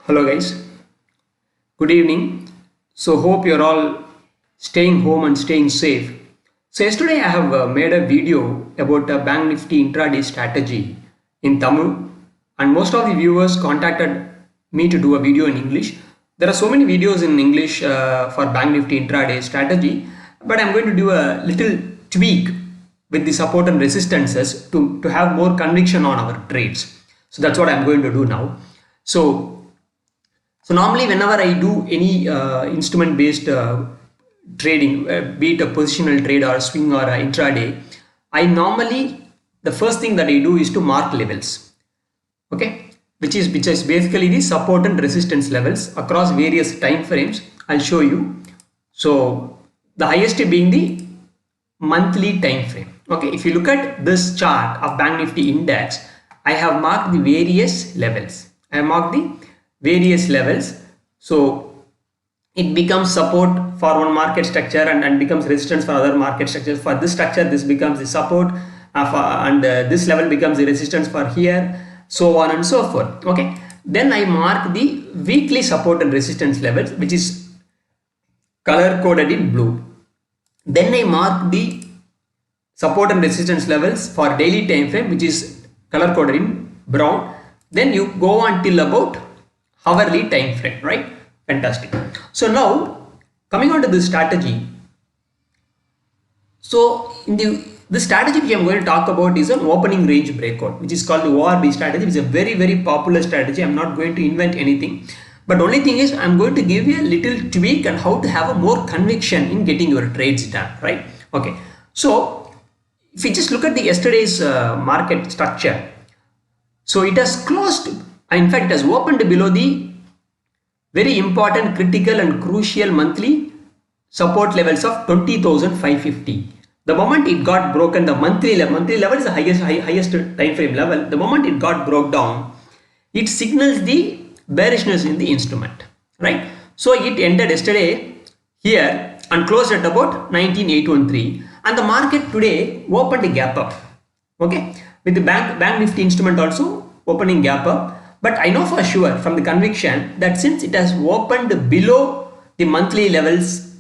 Hello guys, good evening. So hope you're all staying home and staying safe. So yesterday I have made a video about a Bank Nifty intraday strategy in Tamil, and most of the viewers contacted me to do a video in English. There are so many videos in English for Bank Nifty intraday strategy, but I'm going to do a little tweak with the support and resistances to have more conviction on our trades. So that's what I'm going to do now. So normally whenever I do any instrument based trading, be it a positional trade or a swing or a intraday, I normally, the first thing that I do is to mark levels, okay, which is basically the support and resistance levels across various time frames. I'll show you. So the highest being the monthly time frame. Okay, if you look at this chart of Bank Nifty index, I have marked the various levels. I have marked the various levels. So it becomes support for one market structure and becomes resistance for other market structures. For this structure, this becomes the support and this level becomes the resistance for here, so on and so forth. Okay, then I mark the weekly support and resistance levels, which is color coded in blue. Then I mark the support and resistance levels for daily time frame, which is color coded in brown. Then you go on till about hourly time frame, right? Fantastic. So now coming on to this strategy. So in the strategy which I'm going to talk about is an opening range breakout, which is called the ORB strategy. It's a very popular strategy. I'm not going to invent anything, but only thing is I'm going to give you a little tweak on how to have a more conviction in getting your trades done, right? Okay, so if you just look at the yesterday's market structure, so it has closed, in fact it has opened below the very important, critical and crucial monthly support levels of 20,550. The moment it got broken, the monthly level is the highest time frame level. The moment it got broke down, it signals the bearishness in the instrument, right? So it ended yesterday here and closed at about 19,813, and the market today opened a gap up, okay, with the bank Nifty instrument also opening gap up. But I know for sure from the conviction that since it has opened below the monthly levels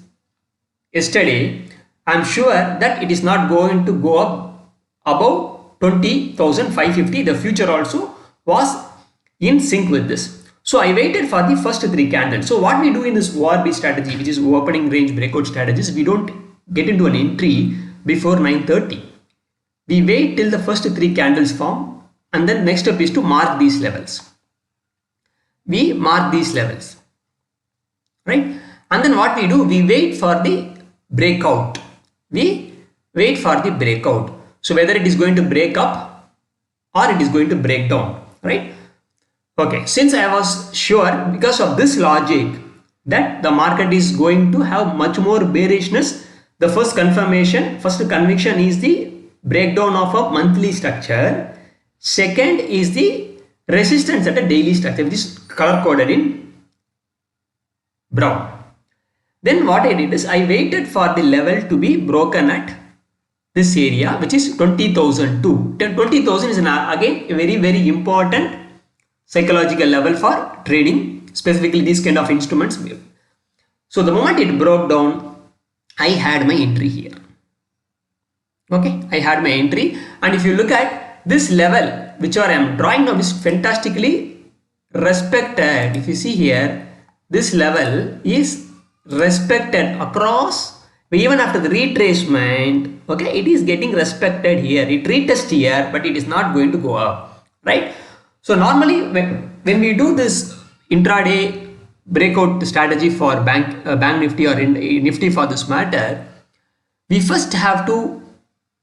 yesterday, I'm sure that it is not going to go up above 20,550. The future also was in sync with this. So I waited for the first three candles. So what we do in this ORB strategy, which is opening range breakout strategies, we don't get into an entry before 9:30. We wait till the first three candles form, and then next step is to mark these levels. We mark these levels, right? And then what we do, we wait for the breakout. We wait for the breakout. So whether it is going to break up or it is going to break down, right? Okay, since I was sure because of this logic that the market is going to have much more bearishness, the first conviction is the breakdown of a monthly structure. Second is the resistance at a daily structure, which is color coded in brown. Then what I did is I waited for the level to be broken at this area, which is 20,002. 20,000 is again a very important psychological level for trading, specifically these kind of instruments. So the moment it broke down, I had my entry here. Okay, I had my entry, and if you look at this level, which I am drawing now, is fantastically respected. If you see here, this level is respected across, even after the retracement. Okay, it is getting respected here. It retests here, but it is not going to go up, right? So normally when we do this intraday breakout strategy for bank Nifty or Nifty for this matter, we first have to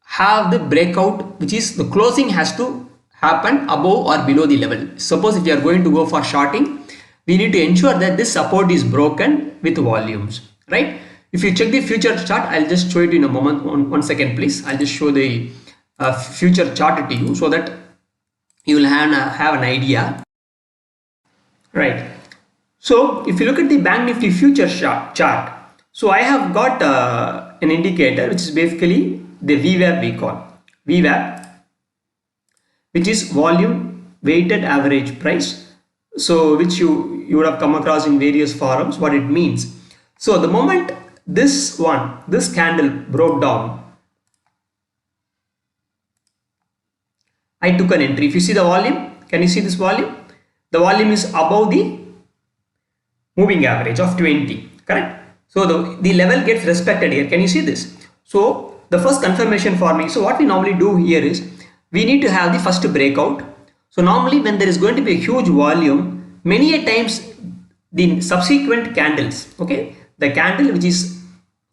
have the breakout, which is the closing has to happen above or below the level. Suppose if you are going to go for shorting, we need to ensure that this support is broken with volumes, right? If you check the future chart, I'll just show it in a moment. One second please. I'll just show the future chart to you so that you will have an idea, right? So if you look at the Bank Nifty future chart, so I have got an indicator which is basically the VWAP, we call VWAP, which is volume weighted average price So which you would have come across in various forums what it means. So the moment this candle broke down, I took an entry. If you see the volume, can you see this volume? The volume is above the moving average of 20, correct? So the level gets respected here. Can you see this? So the first confirmation for me. So what we normally do here is we need to have the first breakout. So normally when there is going to be a huge volume, many a times the subsequent candles, okay, the candle which is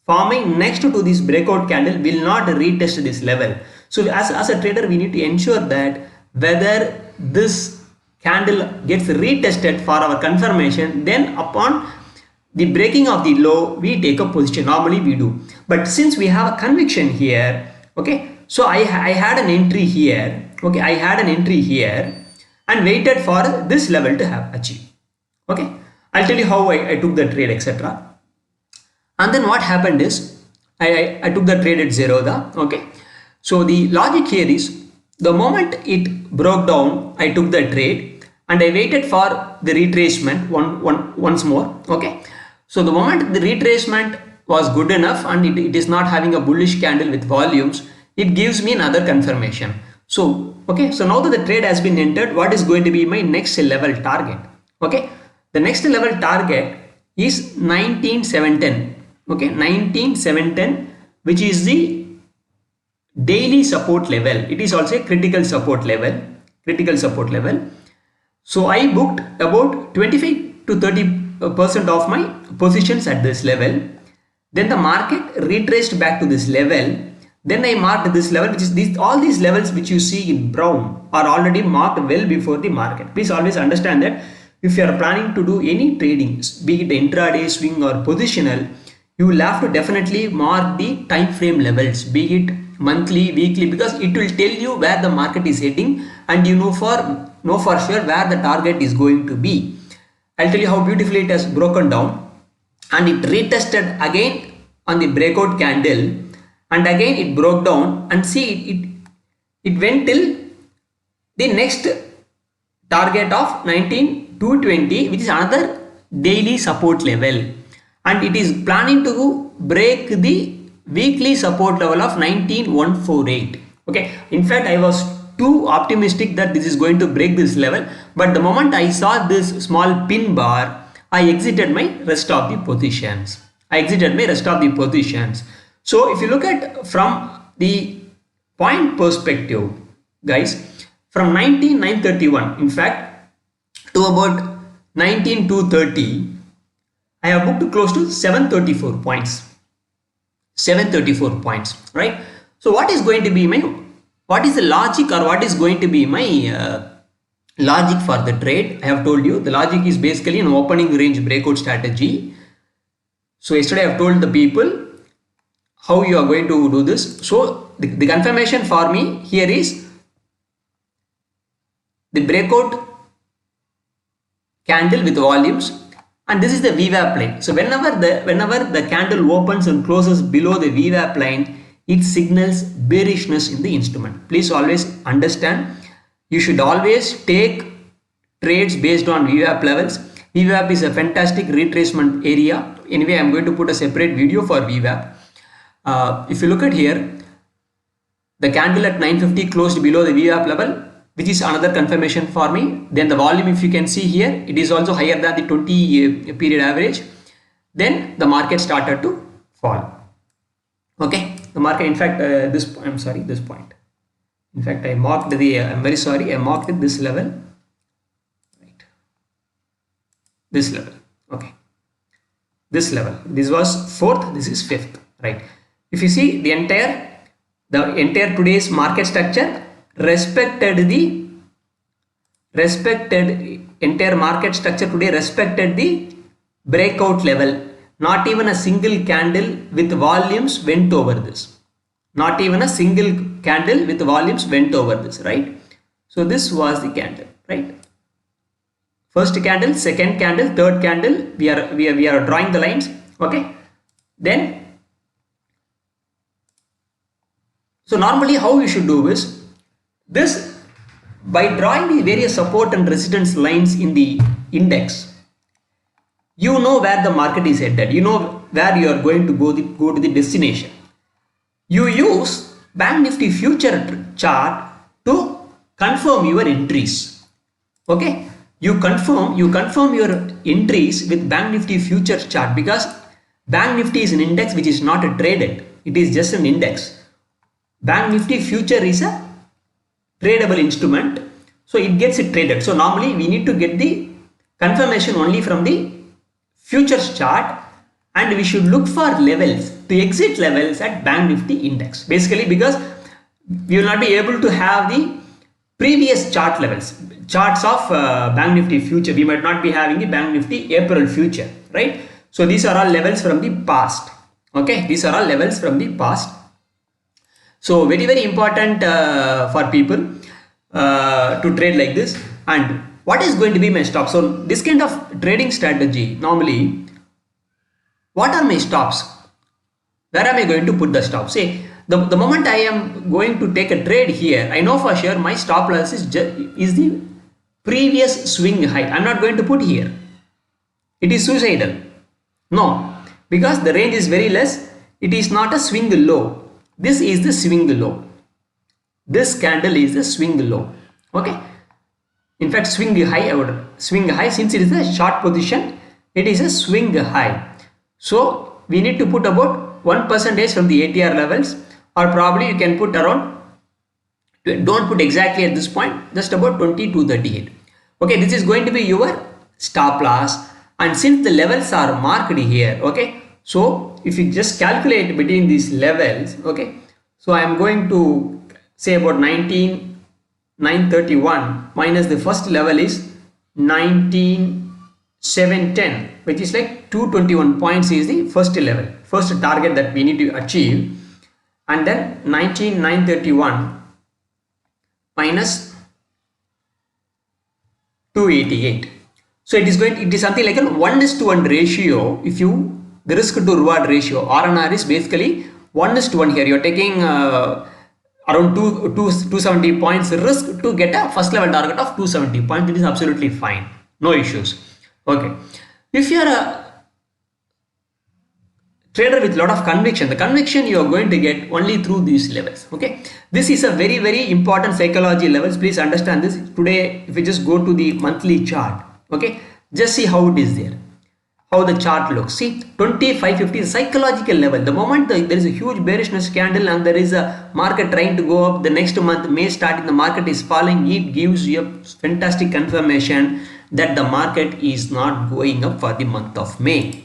forming next to this breakout candle will not retest this level. So as a trader, we need to ensure that whether this candle gets retested for our confirmation, then upon the breaking of the low, we take a position. Normally we do. But since we have a conviction here, okay, so I had an entry here, okay, I had an entry here and waited for this level to have achieved. Okay, I'll tell you how I took the trade, etc. And then what happened is I took the trade at Zerodha. Okay, so the logic here is the moment it broke down, I took the trade and I waited for the retracement once more. Okay, so the moment the retracement was good enough and it is not having a bullish candle with volumes, it gives me another confirmation. So okay, so now that the trade has been entered, what is going to be my next level target? Okay, the next level target is 19710. Okay, 19710, which is the daily support level. It is also a critical support level. So I booked about 25 to 30% of my positions at this level. Then the market retraced back to this level. Then I marked this level, which is all these levels which you see in brown are already marked well before the market. Please always understand that if you are planning to do any trading, be it intraday, swing or positional, you will have to definitely mark the time frame levels, be it monthly, weekly, because it will tell you where the market is heading and you know for sure where the target is going to be. I'll tell you how beautifully it has broken down and it retested again on the breakout candle and again it broke down, and see it went till the next target of 19220, which is another daily support level, and it is planning to break the weekly support level of 19148. Okay, in fact I was too optimistic that this is going to break this level, but the moment I saw this small pin bar, I exited my rest of the positions. So if you look at from the point perspective, guys, from 19931, in fact to about 19230, I have booked close to 734 points. 734 points, right? So what is going to be what is the logic, or what is going to be my logic for the trade? I have told you the logic is basically an opening range breakout strategy. So yesterday I have told the people how you are going to do this. So the confirmation for me here is the breakout candle with volumes, and this is the VWAP line. So whenever the candle opens and closes below the VWAP line, it signals bearishness in the instrument. Please always understand, you should always take trades based on VWAP levels. VWAP is a fantastic retracement area. Anyway, I am going to put a separate video for VWAP. If you look at here, the candle at 950 closed below the VWAP level, which is another confirmation for me. Then the volume, if you can see here, it is also higher than the 20 period average. Then the market started to fall. Okay, the market, in fact, this point. In fact, I marked the, I'm very sorry, I marked this level. Right. This level. Okay. This level. This was 4th, this is 5th. Right. If you see the entire today's market structure, respected entire market structure today respected the breakout level. Not even a single candle with volumes went over this. Not even a single candle with volumes went over this, right? So this was the candle, right? First candle, second candle, third candle, we are drawing the lines. Okay, then so normally how you should do is this By drawing the various support and resistance lines in the index, you know where the market is headed. You know where you are going to go to the destination. You use Bank Nifty future chart to confirm your entries. Okay, you confirm your entries with Bank Nifty future chart, because Bank Nifty is an index which is not a traded. It is just an index. Bank Nifty future is a tradable instrument, so it gets it traded. So normally we need to get the confirmation only from the futures chart, and we should look for levels, to exit levels at Bank Nifty index, basically because we will not be able to have the previous chart levels, charts of Bank Nifty future. We might not be having the Bank Nifty April future, right? So these are all levels from the past. Okay, these are all levels from the past. So very important for people to trade like this. And what is going to be my stop? So this kind of trading strategy, normally what are my stops? Where am I going to put the stop? Say the moment I am going to take a trade here, I know for sure my stop loss is the previous swing high. I'm not going to put here. It is suicidal. No, because the range is very less. It is not a swing low. This is the swing low. This candle is the swing low. Okay. In fact, swing high, since it is a short position, it is a swing high. So we need to put about 1% from the ATR levels, or probably you can put around, don't put exactly at this point, just about 20 to 38. Okay, this is going to be your stop loss. And since the levels are marked here, okay, so if you just calculate between these levels, okay, so I am going to say about 19,931 minus the first level is 19,710, which is like 221 points is the first level, first target that we need to achieve. And then 19,931 minus 288. So it is something like a 1:1 ratio. If you, the risk to reward ratio, R&R is basically 1:1 here. You are taking around 270 points risk to get a first level target of 270 points. It is absolutely fine. No issues. Okay. If you are a trader with a lot of conviction, the conviction you are going to get only through these levels. Okay, this is a very important psychology levels. Please understand this. Today, if we just go to the monthly chart, okay, just see how it is there, how the chart looks. See, 2550 is psychological level. The moment there is a huge bearishness candle and there is a market trying to go up, the next month May starting, the market is falling, it gives you a fantastic confirmation that the market is not going up for the month of May.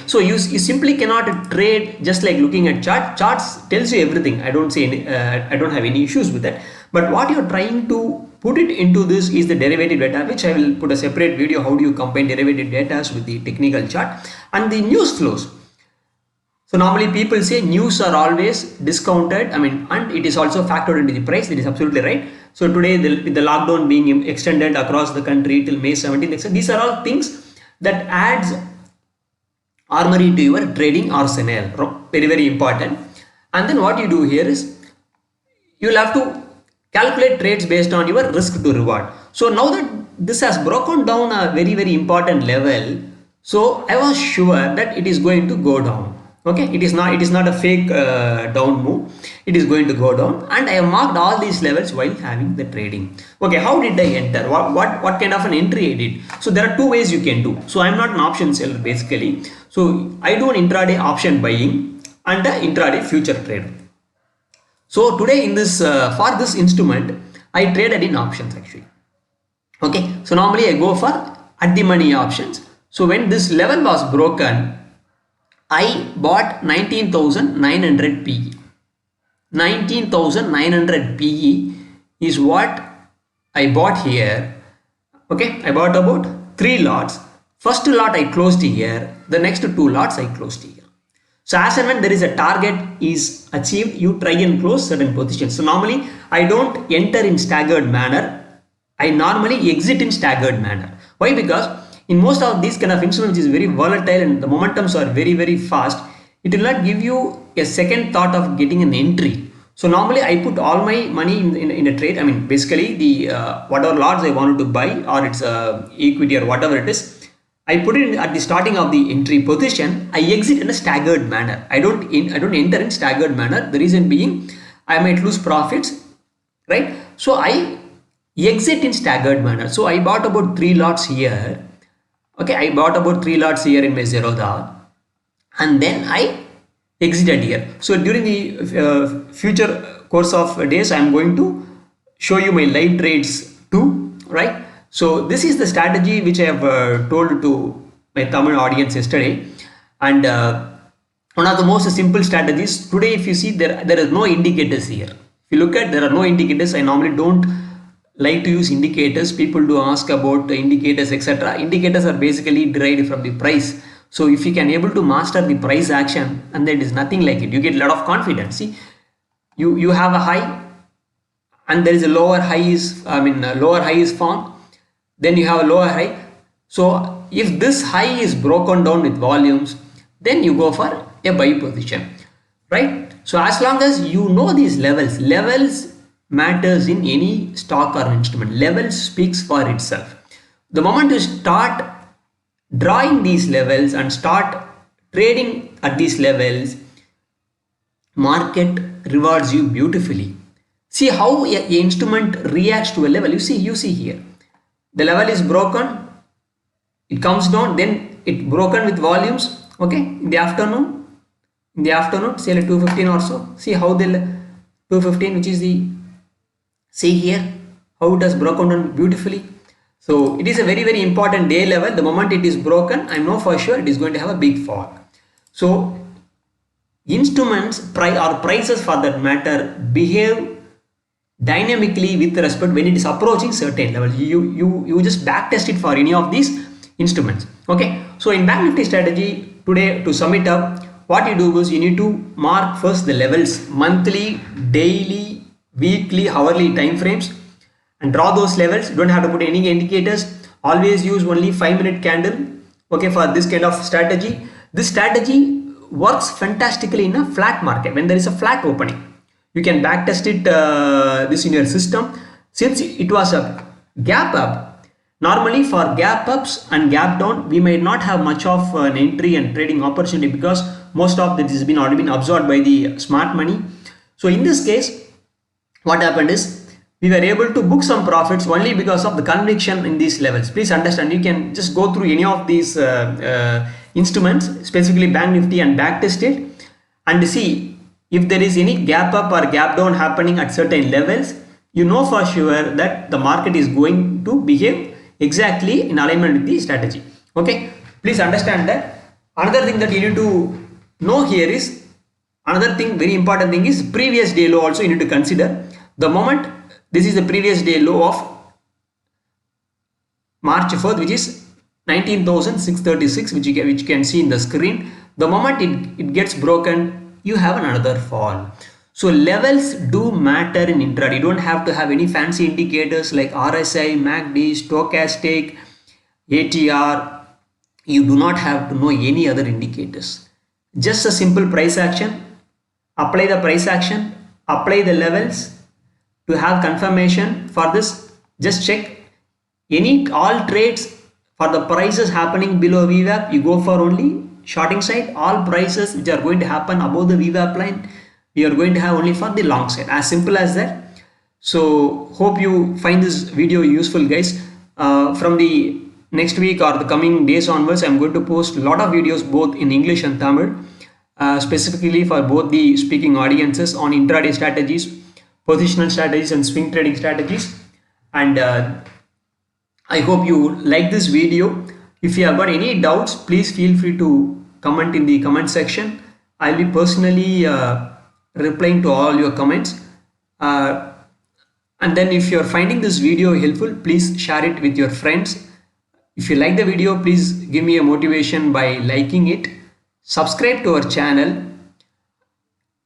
So you simply cannot trade just like looking at charts tells you everything. I don't have any issues with that, but what you're trying to put it into this is the derivative data, which I will put a separate video. How do you combine derivative data with the technical chart and the news flows? So normally people say news are always discounted, and it is also factored into the price. That is absolutely right. So today, with the lockdown being extended across the country till May 17th, these are all things that adds armory to your trading arsenal. Very important. And then what you do here is you will have to calculate trades based on your risk to reward. So now that this has broken down a very important level, so I was sure that it is going to go down. Okay, it is not a fake down move. It is going to go down, and I have marked all these levels while having the trading. Okay, how did I enter? What kind of an entry I did? So there are two ways you can do. So I am not an option seller basically. So I do an intraday option buying and an intraday future trader. So today in this for this instrument, I traded in options actually. Okay, so normally I go for at the money options. So when this level was broken, I bought 19,900 PE. 19,900 PE is what I bought here. Okay, I bought about 3 lots. First lot I closed here. The next 2 lots I closed here. So as and when there is a target is achieved, you try and close certain positions. So normally I don't enter in staggered manner. I normally exit in staggered manner. Why? Because in most of these kind of instruments, which is very volatile and the momentums are very fast, it will not give you a second thought of getting an entry. So normally I put all my money in a trade. I mean, basically the whatever lots I wanted to buy, or it's equity or whatever it is, I put it at the starting of the entry position. I exit in a staggered manner. I don't enter in staggered manner. The reason being, I might lose profits, right? So I exit in staggered manner. So I bought about 3 lots here. Okay, I bought about 3 lots here in my Zerodha, and then I exited here. So during the future course of days, I am going to show you my live trades too, right? So this is the strategy which I have told to my Tamil audience yesterday, and one of the most simple strategies today. If you see, there is no indicators here. If you look at, there are no indicators. I normally don't like to use indicators. People do ask about the indicators, etc. Indicators are basically derived from the price. So if you can able to master the price action, and there is nothing like it, you get a lot of confidence. See, you have a high, and there is a lower high is, lower high is formed, then you have a lower high. So if this high is broken down with volumes, then you go for a buy position, right? So as long as you know these levels matters in any stock or instrument. Level speaks for itself. The moment you start drawing these levels and start trading at these levels, market rewards you beautifully. See how a instrument reacts to a level. You see here, the level is broken, it comes down, then it broken with volumes. Okay, in the afternoon, say like 215 or so. See how the 215, which is the, see here how it has broken down beautifully. So it is a very important day level. The moment it is broken, I know for sure it is going to have a big fall. So instruments or prices for that matter behave dynamically with respect when it is approaching certain levels. You just back test it for any of these instruments. Okay, so in Bank Nifty strategy today, to sum it up, what you do is you need to mark first the levels, monthly, daily, weekly, hourly time frames, and draw those levels. You don't have to put any indicators. Always use only 5-minute candle, okay, for this kind of strategy. This strategy works fantastically in a flat market. When there is a flat opening, you can back test it this in your system. Since it was a gap up, normally for gap ups and gap down, we may not have much of an entry and trading opportunity, because most of this has been already been absorbed by the smart money. So in this case, what happened is we were able to book some profits only because of the conviction in these levels. Please understand, you can just go through any of these instruments, specifically Bank Nifty, and back test it and see if there is any gap up or gap down happening at certain levels. You know for sure that the market is going to behave exactly in alignment with the strategy. Okay, please understand that. Another thing that you need to know here is, another thing, very important thing is previous day low also you need to consider. The moment this is the previous day low of March 4th, which is 19,636, which you can see in the screen. The moment it gets broken, you have another fall. So levels do matter in intraday. You don't have to have any fancy indicators like RSI, MACD, stochastic, ATR. You do not have to know any other indicators. Just a simple price action. Apply the price action, apply the levels. To have confirmation for this, just check all trades for the prices happening below VWAP, you go for only shorting side. All prices which are going to happen above the VWAP line, you are going to have only for the long side. As simple as that. So hope you find this video useful, guys. From the next week or the coming days onwards, I'm going to post a lot of videos both in English and Tamil, specifically for both the speaking audiences, on intraday strategies, positional strategies, and swing trading strategies. And I hope you like this video. If you have got any doubts, please feel free to comment in the comment section. I'll be personally replying to all your comments. And then if you're finding this video helpful, please share it with your friends. If you like the video, please give me a motivation by liking it. Subscribe to our channel.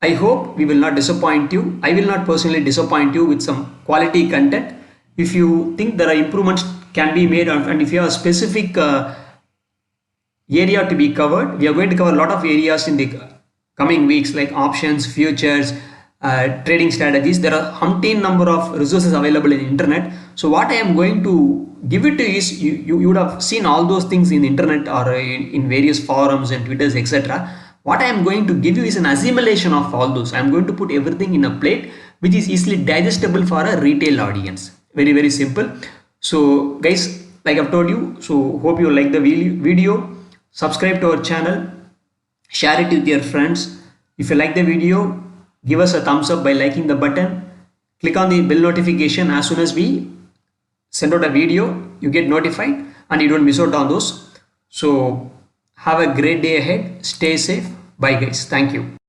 I hope we will not disappoint you. I will not personally disappoint you with some quality content. If you think there are improvements can be made, and if you have a specific area to be covered, we are going to cover a lot of areas in the coming weeks, like options, futures, trading strategies. There are umpteen number of resources available in internet. So what I am going to give it to you is, you would have seen all those things in the internet or in various forums and twitters, etc. What I am going to give you is an assimilation of all those. I am going to put everything in a plate which is easily digestible for a retail audience. Very, very simple. So guys, like I've told you, so hope you like the video. Subscribe to our channel, share it with your friends. If you like the video, give us a thumbs up by liking the button. Click on the bell notification. As soon as we send out a video, you get notified and you don't miss out on those. So have a great day ahead. Stay safe. Bye guys. Thank you.